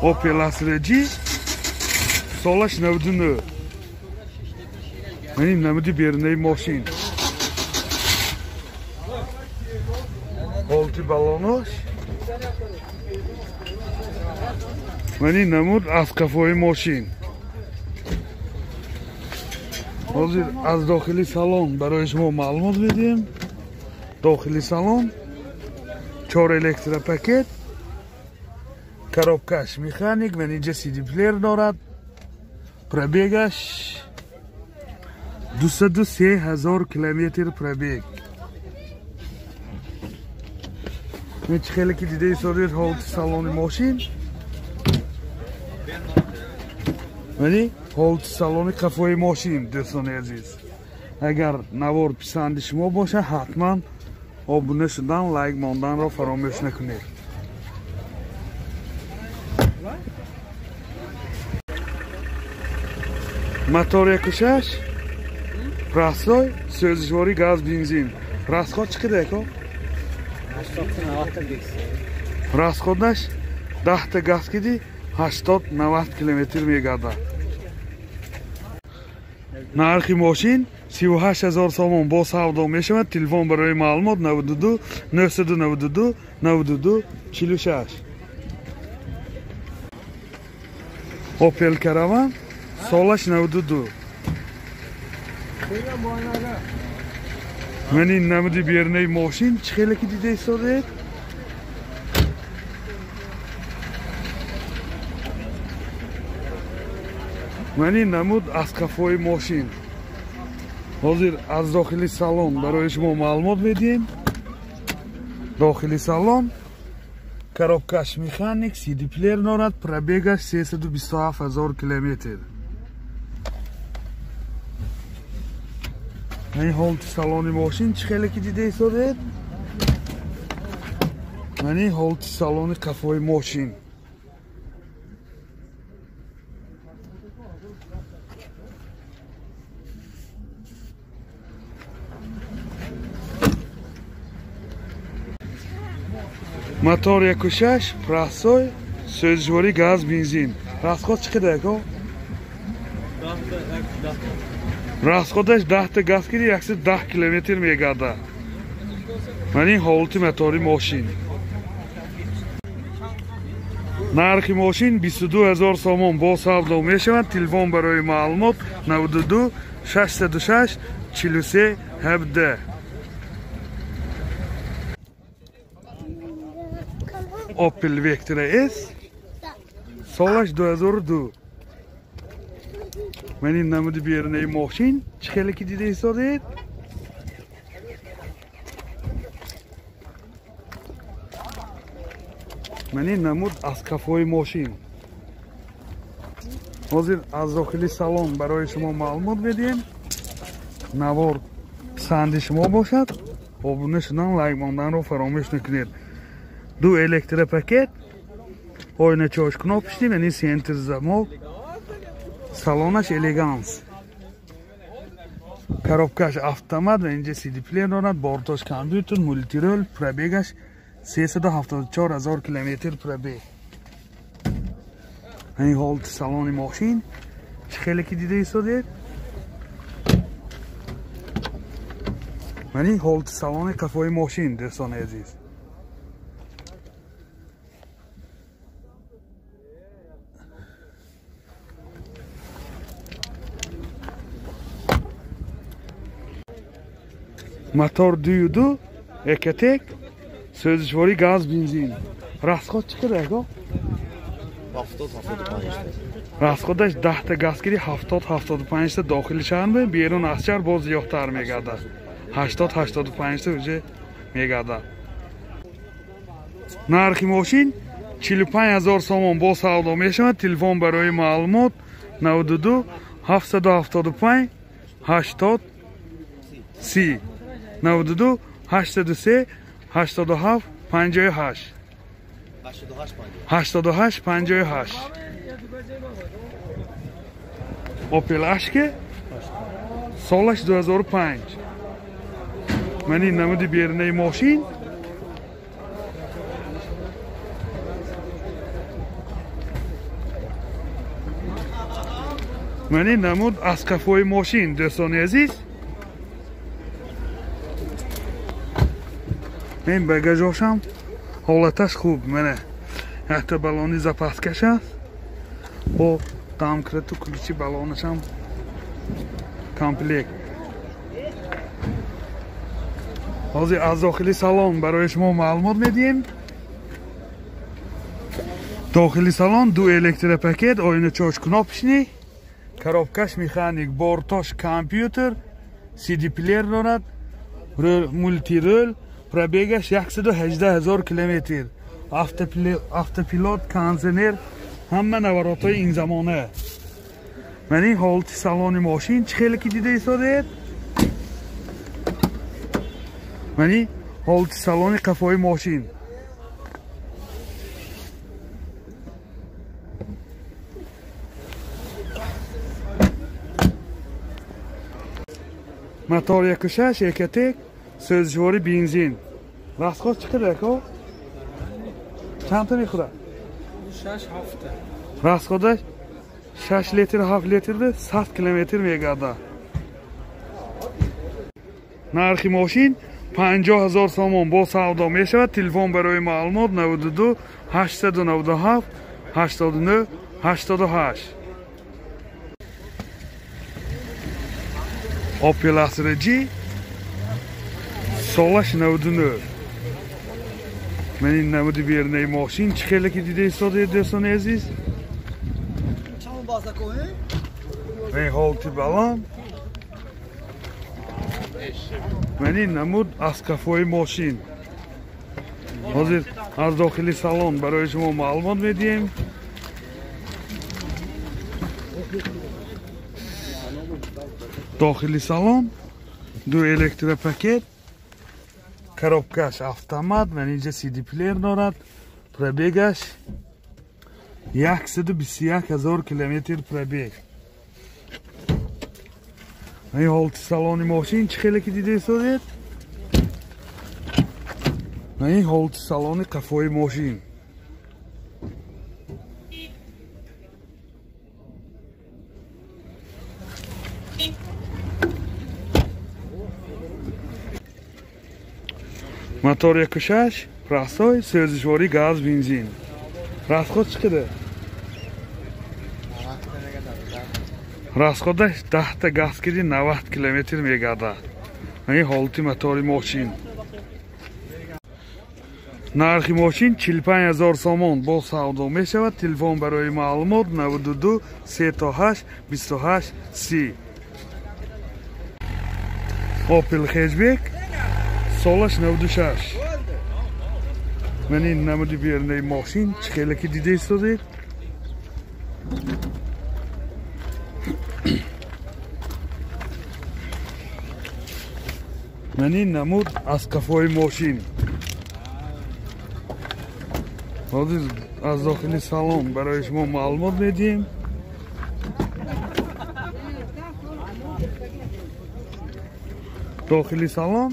Opel Astra G سالش 99 یعنی نمودی بیرنه ماشین حالتی بالانش یعنی نمود از کفای ماشین حاضر از داخلی سالن برای شما معلومات بدیم داخلی سالن 4 الکترا پاکت коробкаш механик و اینجا CD پلیر دارد پربیگش 203,000 کیلومتر پربیگ این خیلی که دیده ایستادید حالت سالن ماشین ولی حالت سالن قفای ماشین دوستان عزیز اگر نوار پسند شما باشه حتما abone شدن لایک ماندن را فراموش نکنید мотор 1.6 простой сӯзишворӣ газ бензин расход чӣ қадар ко 80-90 расходаш 10 та газ киди 80-90 километр мегардад нархи мошин 38,000 сомон бо савдо мешавад телефон барои маълумот 92 992 92 46 Opel Caravan سالش 92 من این نمودی بیرنه ماشین چه خیلی که دیده ایستاده من این نمود از کفای ماشین حاضر از داخلی سالن برای شما معلومات بدیم داخلی سالن коробкаш механик CD плеер дорад пробегаш 327,000 километр این حالت سالن ماشین چه خیلی که دیده ایستاده یعنی حالت سالن کفای ماشین мотор 1.6 простой сӯзишворӣ газ бензин расход чӣ қадар ко расходаш 10 та газ киди 110 километр мегардад ман ин ҳолати мотори мошин нархи мошин 22,000 сомон бо савдо мешавад телефон барои маълумот 92 606 43 17 Opel Vectra S سالش 2002 من این نمود بیرنه ماشین چه خیلی که دیده ایستادید من این نمود از کفای ماشین حاضر از داخلی سالن برای شما معلومات بدیم نوار پسند شما باشد abone شدن لایک ماندن رو فراموش نکنید دو الکترا پاکت oyna cho'sh knopочный ya'ni center zamok salonаш elegans коробкаш автомат va inja CD player дорад бортош компьютер мультирол пробегаш 374,000 километр пробег این حالت سالن ماشین چه خیلی که دیده ایستادید من این حالت سالن کفای ماشین دوستان عزیز мотор 2.2 екатек сӯзишворӣ газ бензин расход чӣ қадар ко 70-75 расходаш 10 та газ киди 70-75 та дохили шаҳр берун аз шаҳр боз зиёдтар мегардад 80-85 та уже мегардад нархи мошин 45,000 сомон бо савдо мешавад телефон барои маълумот 92 775 80 30 92 83 87 58 88 58 Opel Ashke سالش 2005 من این نمودی بیرنه ماشین منی نمود از کفای ماشین دوستان عزیز. این بگاژاشم حالتش خوب منه. حتی بالونی زپاسکش است. و تام کرد و کلیچی بالونش هم کامپلیت. از داخلی سالن برای شما معلومات میدیم. داخلی سالن دو الکتریک پاکت، آینه چارج کناپشنی، коробкаш механик, бортош компьютер, CD плеер дорад, мультирол, пробегаш 118,000 километр. автопилот, кондиционер, ҳама наворотҳои ин замона. Мани ҳолати салони мошин чӣ хеле ки дида истодед? Мани ҳолати салони қафои мошин. мотор 1.6 1.1 сӯзишвори бензин. Расход чӣ қадар ко? Чанд та мехӯрад? 6-7. Расходаш 6 литр 7 литрда 100 километр мегардад. нархи мошин 50,000 сомон бо савдо мешавад. Телефон барои маълумот 92 897 89 88. Opel Astra G солаш 99. من این نمودی بیرنه ماشین چه خیلی که دیده ایستاده دوستان عزیز. این حالتی بلان. من این نمود از کفای ماشین. حاضر از داخلی سالن برای شما معلومات میدیم. داخلی سالن دو الکتریک پاکت، коробкаш автомат, من اینجا CD پلیر دارد. پربیگش 121,000 کیلومتر پربیگ. این حالت سالن ماشین چه خیلی که دیده ایستادید؟ این حالت سالن قفای ماشین. мотор 1.6 простой, сӯзишвори газ бензин. расход чӣ қадар? расходаш 10 та газгирӣ 90 километр мегардад. ин ҳолати мотори мошин. нархи мошин 45,000 сомон бо савдо мешавад. телефон барои маълумот 92 38 28 30. Opel Hatchback солаш 96. من این نمودی بیرنه ماشین چه خیلی که دیده ایستادید؟ من این نمود از کفای ماشین. حاضر از داخلی سالن برای شما معلومات میدیم. داخلی سالن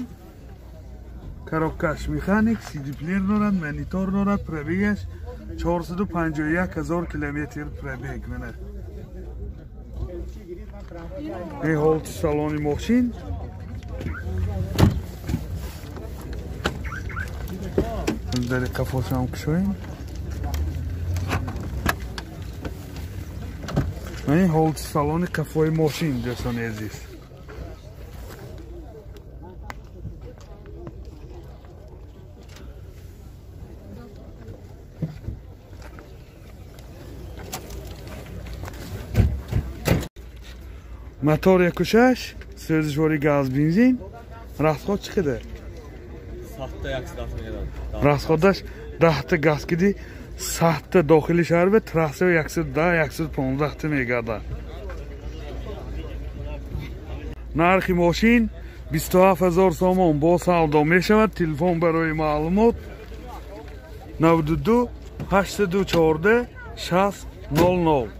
коробкаш механик, CD плеер дорад, монитор дорад, пробегаш 451,000 километр пробег мене. این حالت سالن ماشین. در قفاش هم کشویم. این حالت سالن قفای ماشین دوستان عزیز. мотор 1.6 сӯзишвори газ бензин. расход чӣ қадар? расходаш 10 та газгирӣ 100 та дохили шаҳр ба трасса 110 115 та мегардад. нархи мошин 27,000 сомон бо савдо мешавад. телефон барои маълумот 92 814 60 00.